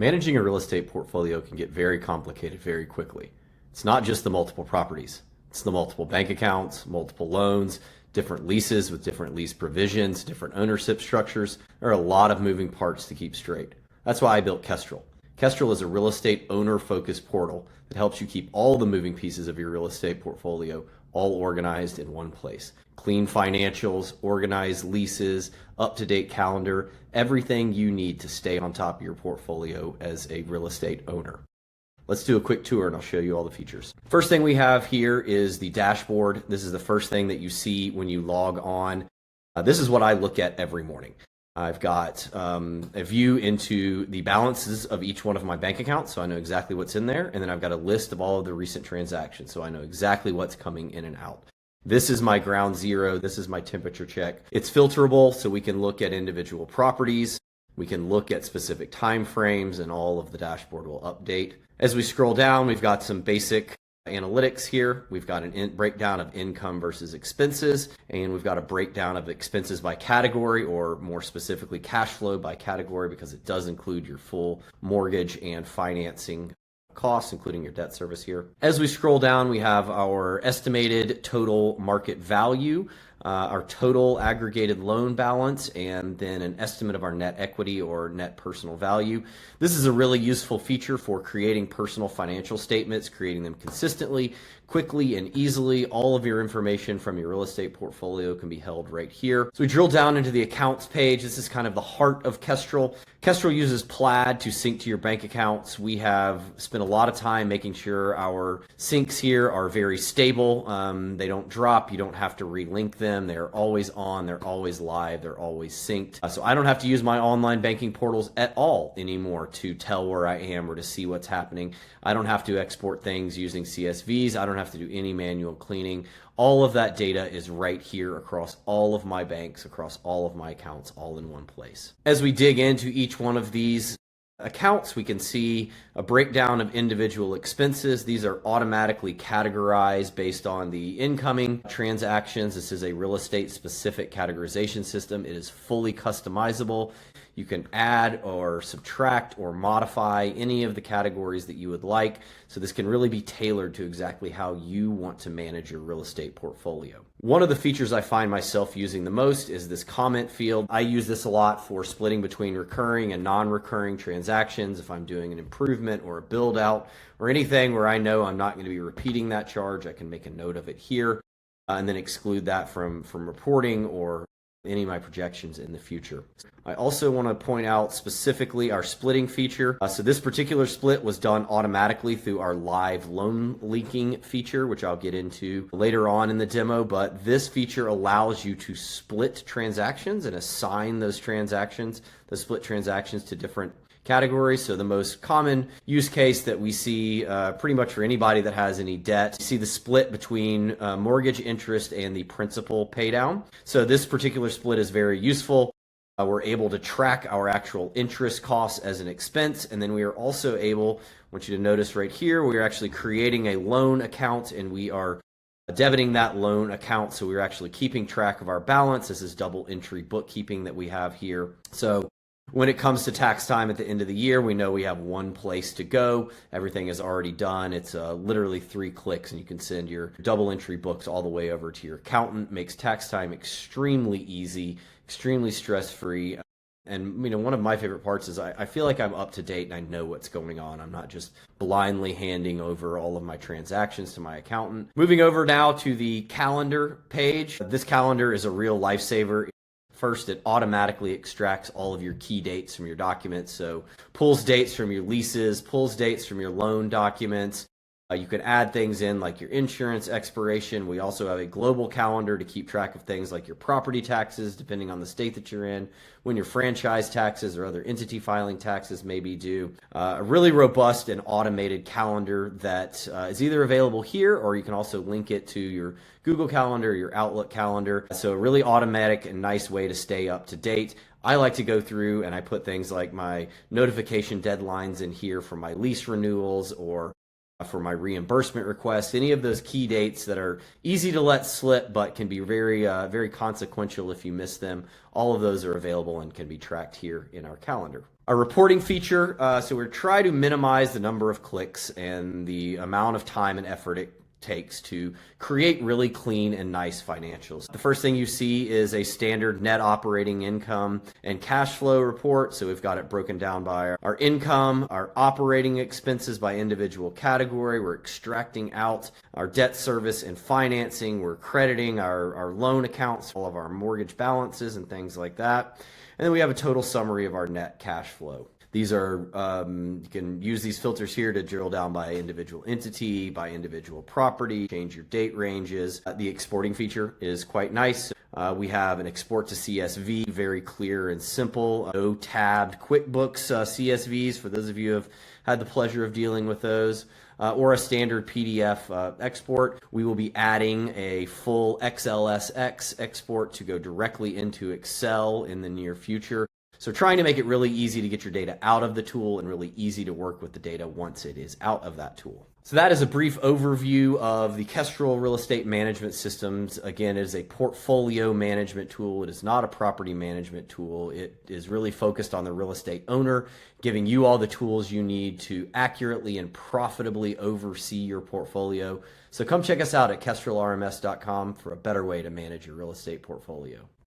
Managing a real estate portfolio can get very complicated very quickly. It's not just the multiple properties. It's the multiple bank accounts, multiple loans, different leases with different lease provisions, different ownership structures. There are a lot of moving parts to keep straight. That's why I built Kestrel. Kestrel is a real estate owner-focused portal that helps you keep all the moving pieces of your real estate portfolio all organized in one place. Clean financials, organized leases, up-to-date calendar, everything you need to stay on top of your portfolio as a real estate owner. Let's do a quick tour and I'll show you all the features. First thing we have here is the dashboard. This is the first thing that you see when you log on. This is what I look at every morning. I've got a view into the balances of each one of my bank accounts, so I know exactly what's in there. And then I've got a list of all of the recent transactions, so I know exactly what's coming in and out. This is my ground zero. This is my temperature check. It's filterable, so we can look at individual properties. We can look at specific time frames, and all of the dashboard will update. As we scroll down, we've got some basic analytics here. We've got a breakdown of income versus expenses, and we've got a breakdown of expenses by category, or more specifically cash flow by category, because it does include your full mortgage and financing costs, including your debt service here. As we scroll down, we have our estimated total market value, our total aggregated loan balance, and then an estimate of our net equity or net personal value. This is a really useful feature for creating personal financial statements, creating them consistently, quickly, and easily. All of your information from your real estate portfolio can be held right here. So we drill down into the accounts page. This is kind of the heart of Kestrel. Kestrel uses Plaid to sync to your bank accounts. We have spent a lot of time making sure our syncs here are very stable. They don't drop. You don't have to relink them. They're always on. They're always live. They're always synced. So I don't have to use my online banking portals at all anymore to tell where I am or to see what's happening. I don't have to export things using CSVs. I don't have to do any manual cleaning. All of that data is right here across all of my banks, across all of my accounts, all in one place. As we dig into each one of these accounts, we can see a breakdown of individual expenses. These are automatically categorized based on the incoming transactions. This is a real estate specific categorization system. It is fully customizable. You can add or subtract or modify any of the categories that you would like. So this can really be tailored to exactly how you want to manage your real estate portfolio. One of the features I find myself using the most is this comment field. I use this a lot for splitting between recurring and non-recurring transactions. If I'm doing an improvement or a build out or anything where I know I'm not going to be repeating that charge, I can make a note of it here and then exclude that from reporting or any of my projections in the future. I also want to point out specifically our splitting feature. So this particular split was done automatically through our live loan leaking feature, which I'll get into later on in the demo. But this feature allows you to split transactions and assign those transactions, the split transactions, to different categories. So the most common use case that we see pretty much for anybody that has any debt, you see the split between mortgage interest and the principal pay down. So this particular split is very useful. We're able to track our actual interest costs as an expense. And then we are also able, I want you to notice right here, we're actually creating a loan account and we are debiting that loan account. So we're actually keeping track of our balance. This is double entry bookkeeping that we have here. So when it comes to tax time at the end of the year, we know we have one place to go. Everything is already done. It's literally 3 clicks and you can send your double entry books all the way over to your accountant. Makes tax time extremely easy, extremely stress-free. And one of my favorite parts is I feel like I'm up to date and I know what's going on. I'm not just blindly handing over all of my transactions to my accountant. Moving over now to the calendar page. This calendar is a real lifesaver. First, it automatically extracts all of your key dates from your documents. So pulls dates from your leases, pulls dates from your loan documents. You can add things in like your insurance expiration. We also have a global calendar to keep track of things like your property taxes, depending on the state that you're in, when your franchise taxes or other entity filing taxes may be due. A really robust and automated calendar that is either available here or you can also link it to your Google Calendar, your Outlook calendar. So a really automatic and nice way to stay up to date. I like to go through and I put things like my notification deadlines in here for my lease renewals or for my reimbursement requests, any of those key dates that are easy to let slip but can be very consequential if you miss them. All of those are available and can be tracked here in our calendar. Our reporting feature, so we're trying to minimize the number of clicks and the amount of time and effort it takes to create really clean and nice financials. The first thing you see is a standard net operating income and cash flow report. So we've got it broken down by our income, our operating expenses by individual category. We're extracting out our debt service and financing. We're crediting our loan accounts, all of our mortgage balances and things like that. And then we have a total summary of our net cash flow. These are, you can use these filters here to drill down by individual entity, by individual property, change your date ranges. The exporting feature is quite nice. We have an export to CSV, very clear and simple. No tabbed QuickBooks CSVs for those of you who have had the pleasure of dealing with those. Or a standard PDF export. We will be adding a full XLSX export to go directly into Excel in the near future. So trying to make it really easy to get your data out of the tool and really easy to work with the data once it is out of that tool. So that is a brief overview of the Kestrel real estate management systems. Again, it is a portfolio management tool. It is not a property management tool. It is really focused on the real estate owner, giving you all the tools you need to accurately and profitably oversee your portfolio. So come check us out at kestrelrms.com for a better way to manage your real estate portfolio.